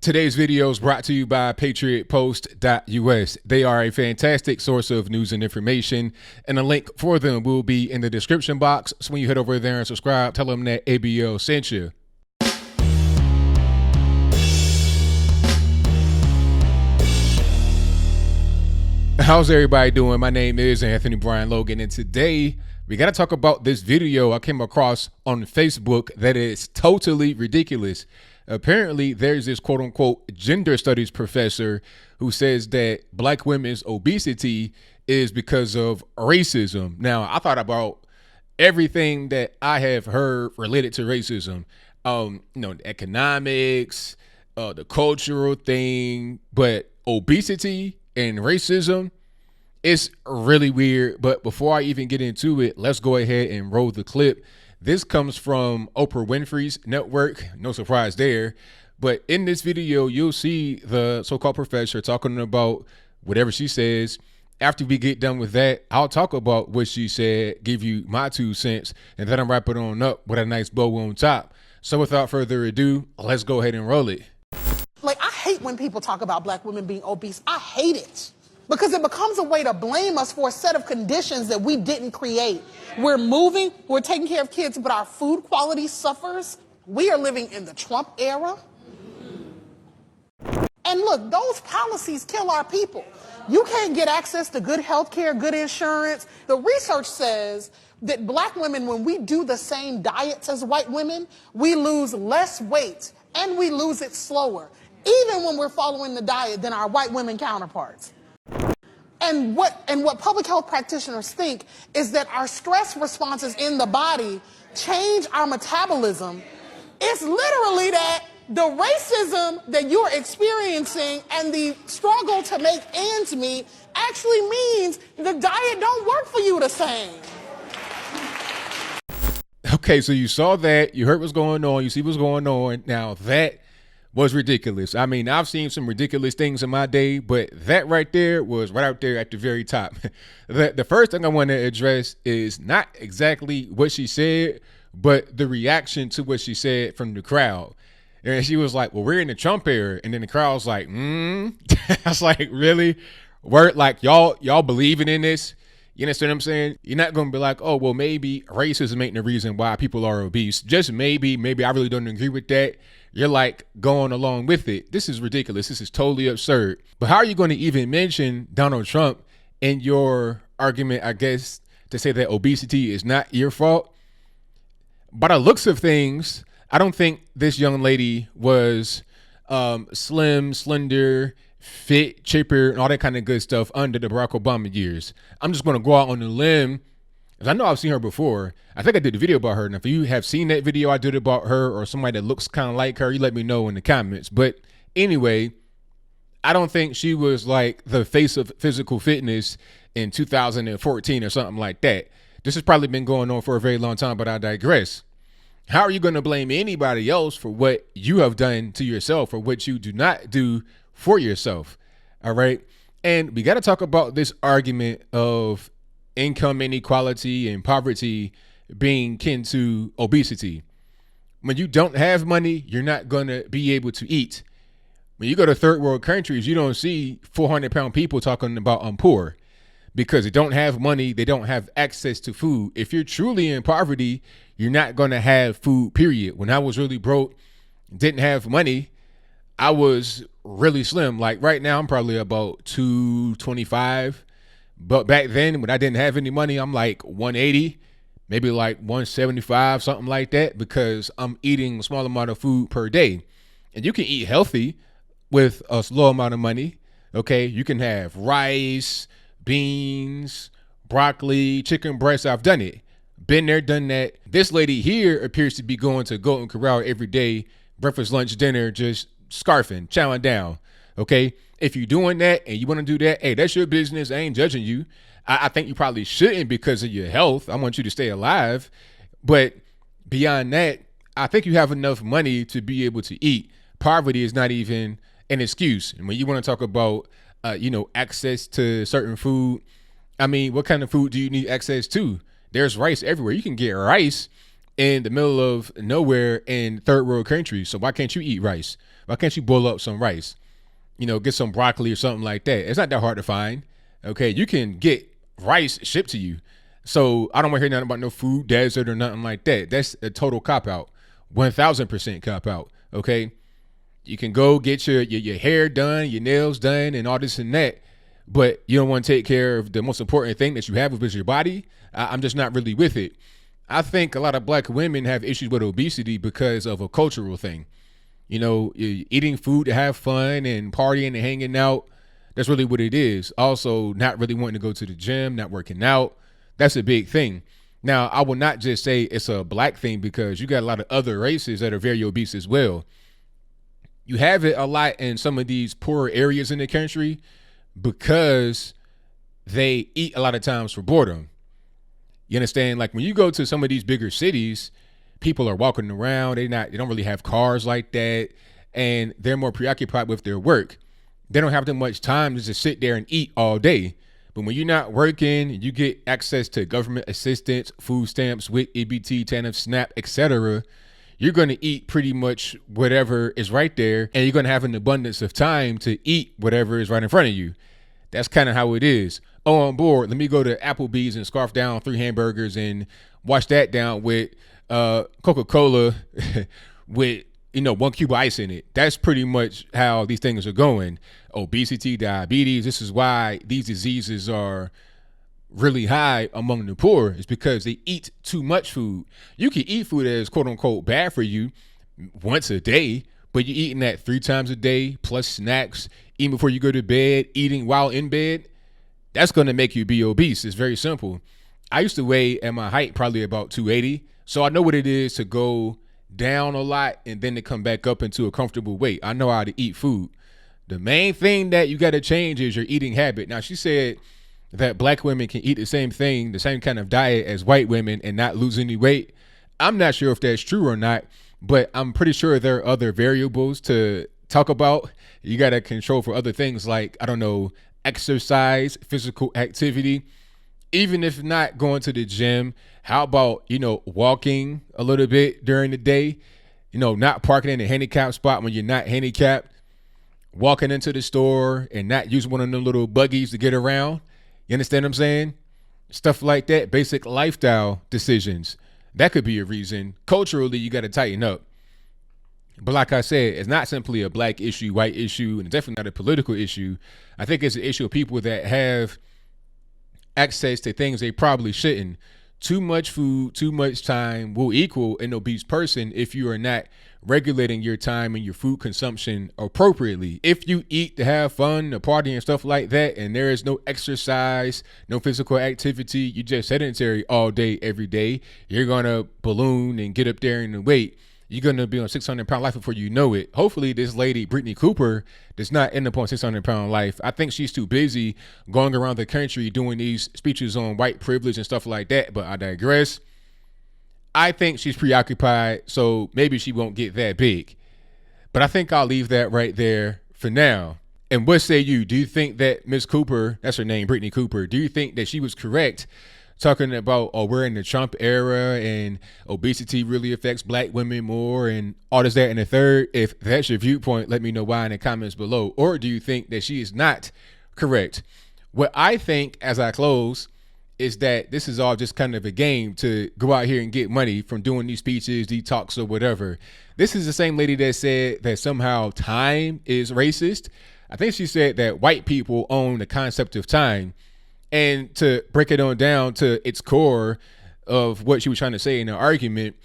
Today's video is brought to you by PatriotPost.us. They are a fantastic source of news and information, and a link for them will be in the description box. So when you head over there and subscribe, tell them that ABL sent you. How's everybody doing? My name is Anthony Brian Logan, and today we got to talk about this video I came across on Facebook that is totally ridiculous. Apparently, there's this quote-unquote gender studies professor who says that black women's obesity is because of racism. Now, I thought about everything that I have heard related to racism, economics, the cultural thing, but obesity and racism, it's really weird. But before I even get into it, let's go ahead and roll the clip. This comes from Oprah Winfrey's network. No surprise there. But in this video, you'll see the so-called professor talking about whatever she says. After we get done with that, I'll talk about what she said, give you my 2 cents, and then I'll wrap it on up with a nice bow on top. So without further ado, let's go ahead and roll it. Like, I hate when people talk about black women being obese. I hate it. Because it becomes a way to blame us for a set of conditions that we didn't create. We're moving, we're taking care of kids, but our food quality suffers. We are living in the Trump era. And look, those policies kill our people. You can't get access to good health care, good insurance. The research says that black women, when we do the same diets as white women, we lose less weight and we lose it slower, even when we're following the diet, than our white women counterparts. And what public health practitioners think is that our stress responses in the body change our metabolism. It's literally that the racism that you're experiencing and the struggle to make ends meet actually means the diet don't work for you the same. Okay, so you saw that, you heard what's going on, you see what's going on. Now that was ridiculous. I mean, I've seen some ridiculous things in my day, but that right there was right out there at the very top. The first thing I want to address is not exactly what she said, but the reaction to what she said from the crowd. And she was like, well, we're in the Trump era. And then the crowd was like, I was like, really? Like, y'all believing in this? You understand what I'm saying? You're not going to be like, oh, well, maybe racism ain't the reason why people are obese. Just maybe I really don't agree with that. You're like going along with it. This is ridiculous. This is totally absurd. But how are you going to even mention Donald Trump in your argument, I guess, to say that obesity is not your fault? By the looks of things, I don't think this young lady was slim, slender, fit, chipper, and all that kind of good stuff under the Barack Obama years. I'm just going to go out on a limb, because I know I've seen her before. I think I did a video about her. And if you have seen that video I did about her or somebody that looks kind of like her, you let me know in the comments. But anyway, I don't think she was like the face of physical fitness in 2014 or something like that. This has probably been going on for a very long time, but I digress. How are you going to blame anybody else for what you have done to yourself or what you do not do for yourself? All right. And we got to talk about this argument of income inequality and poverty being kin to obesity. When you don't have money, you're not going to be able to eat. When you go to third world countries, you don't see 400-pound people talking about I'm poor, because they don't have money. They don't have access to food. If you're truly in poverty, you're not going to have food, period. When I was really broke, didn't have money, I was really slim. Like right now, I'm probably about 225. But back then, when I didn't have any money, I'm like 180, maybe like 175, something like that, because I'm eating a small amount of food per day. And you can eat healthy with a low amount of money. Okay, you can have rice, beans, broccoli, chicken breast. I've done it. Been there, done that. This lady here appears to be going to Golden Corral every day, breakfast, lunch, dinner, just scarfing, chowing down. Okay, if you're doing that and you want to do that, hey, that's your business. I ain't judging you. I think you probably shouldn't because of your health. I want you to stay alive. But beyond that, I think you have enough money to be able to eat. Poverty is not even an excuse. And when you want to talk about, access to certain food, I mean, what kind of food do you need access to? There's rice everywhere. You can get rice in the middle of nowhere in third world countries. So why can't you eat rice? Why can't you boil up some rice? Get some broccoli or something like that. It's not that hard to find. Okay, you can get rice shipped to you. So I don't want to hear nothing about no food desert or nothing like that. That's a total cop out, 1,000% cop out. Okay, you can go get your hair done, your nails done, and all this and that, but you don't want to take care of the most important thing that you have, which is your body. I'm just not really with it. I think a lot of black women have issues with obesity because of a cultural thing. Eating food to have fun and partying and hanging out. That's really what it is. Also, not really wanting to go to the gym, not working out. That's a big thing. Now, I will not just say it's a black thing, because you got a lot of other races that are very obese as well. You have it a lot in some of these poorer areas in the country because they eat a lot of times for boredom. You understand? Like when you go to some of these bigger cities, people are walking around. They don't really have cars like that, and they're more preoccupied with their work. They don't have that much time to just sit there and eat all day. But when you're not working, you get access to government assistance, food stamps, WIC, EBT, TANF, SNAP, etc. You're going to eat pretty much whatever is right there, and you're going to have an abundance of time to eat whatever is right in front of you. That's kind of how it is. Oh, on board, let me go to Applebee's and scarf down 3 hamburgers and wash that down with Coca-Cola with 1 cube of ice in it. That's pretty much how these things are going. Obesity, diabetes. This is why these diseases are really high among the poor, is because they eat too much food. You can eat food that is quote unquote bad for you once a day, but you're eating that 3 times a day plus snacks, eating before you go to bed, eating while in bed. That's going to make you be obese. It's very simple. I used to weigh at my height probably about 280. So I know what it is to go down a lot and then to come back up into a comfortable weight. I know how to eat food. The main thing that you got to change is your eating habit. Now, she said that black women can eat the same thing, the same kind of diet as white women and not lose any weight. I'm not sure if that's true or not, but I'm pretty sure there are other variables to talk about. You got to control for other things like, I don't know, exercise, physical activity. Even if not going to the gym, how about, walking a little bit during the day, not parking in a handicapped spot when you're not handicapped, walking into the store and not using one of them little buggies to get around. You understand what I'm saying? Stuff like that, basic lifestyle decisions. That could be a reason. Culturally, you got to tighten up. But like I said, it's not simply a black issue, white issue, and it's definitely not a political issue. I think it's an issue of people that have access to things they probably shouldn't. Too much food, too much time will equal an obese person if you are not regulating your time and your food consumption appropriately. If you eat to have fun, to party and stuff like that, and there is no exercise, no physical activity, you just sedentary all day, every day, you're going to balloon and get up there in the weight. You're going to be on 600-pound life before you know it. Hopefully this lady, Brittney Cooper, does not end up on 600-pound life. I think she's too busy going around the country doing these speeches on white privilege and stuff like that, but I digress. I think she's preoccupied, so maybe she won't get that big. But I think I'll leave that right there for now. And what say you? Do you think that Miss Cooper, that's her name, Brittney Cooper, do you think that she was correct talking about, we're in the Trump era and obesity really affects black women more and all this, that, and the third? If that's your viewpoint, let me know why in the comments below. Or do you think that she is not correct? What I think as I close is that this is all just kind of a game to go out here and get money from doing these speeches, these talks, or whatever. This is the same lady that said that somehow time is racist. I think she said that white people own the concept of time. And to break it on down to its core of what she was trying to say in her argument,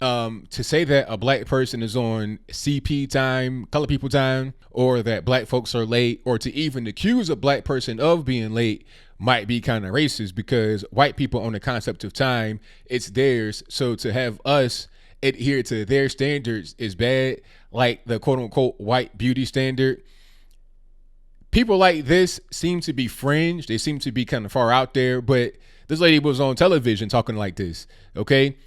to say that a black person is on CP time, color people time, or that black folks are late, or to even accuse a black person of being late might be kind of racist, because white people own the concept of time. It's theirs. So to have us adhere to their standards is bad, like the quote unquote white beauty standard. People like this seem to be fringe. They seem to be kind of far out there, but this lady was on television talking like this, okay?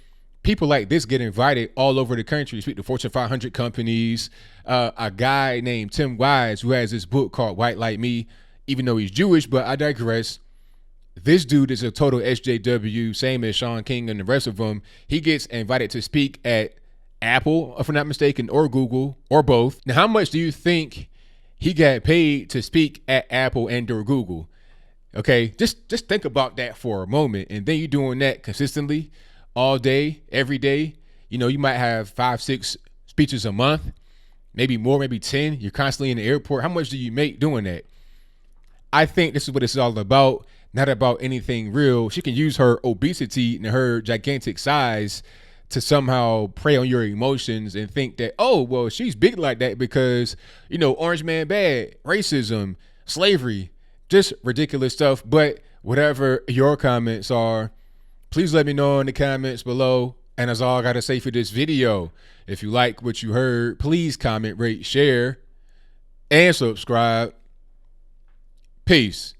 People like this get invited all over the country, speak to Fortune 500 companies. A guy named Tim Wise, who has this book called White Like Me, even though he's Jewish, but I digress. This dude is a total SJW, same as Sean King and the rest of them. He gets invited to speak at Apple, if I'm not mistaken, or Google, or both. Now, how much do you think he got paid to speak at Apple and or Google? Okay, just think about that for a moment, and then you're doing that consistently all day, every day. You know, you might have 5, 6 speeches a month, maybe more, maybe 10. You're constantly in the airport. How much do you make doing that? I think this is what it's all about, not about anything real. She can use her obesity and her gigantic size to somehow prey on your emotions and think that, oh, well, she's big like that because, you know, orange man bad, racism, slavery, just ridiculous stuff. But whatever your comments are, please let me know in the comments below. And that's all I got to say for this video. If you like what you heard, please comment, rate, share, and subscribe. Peace.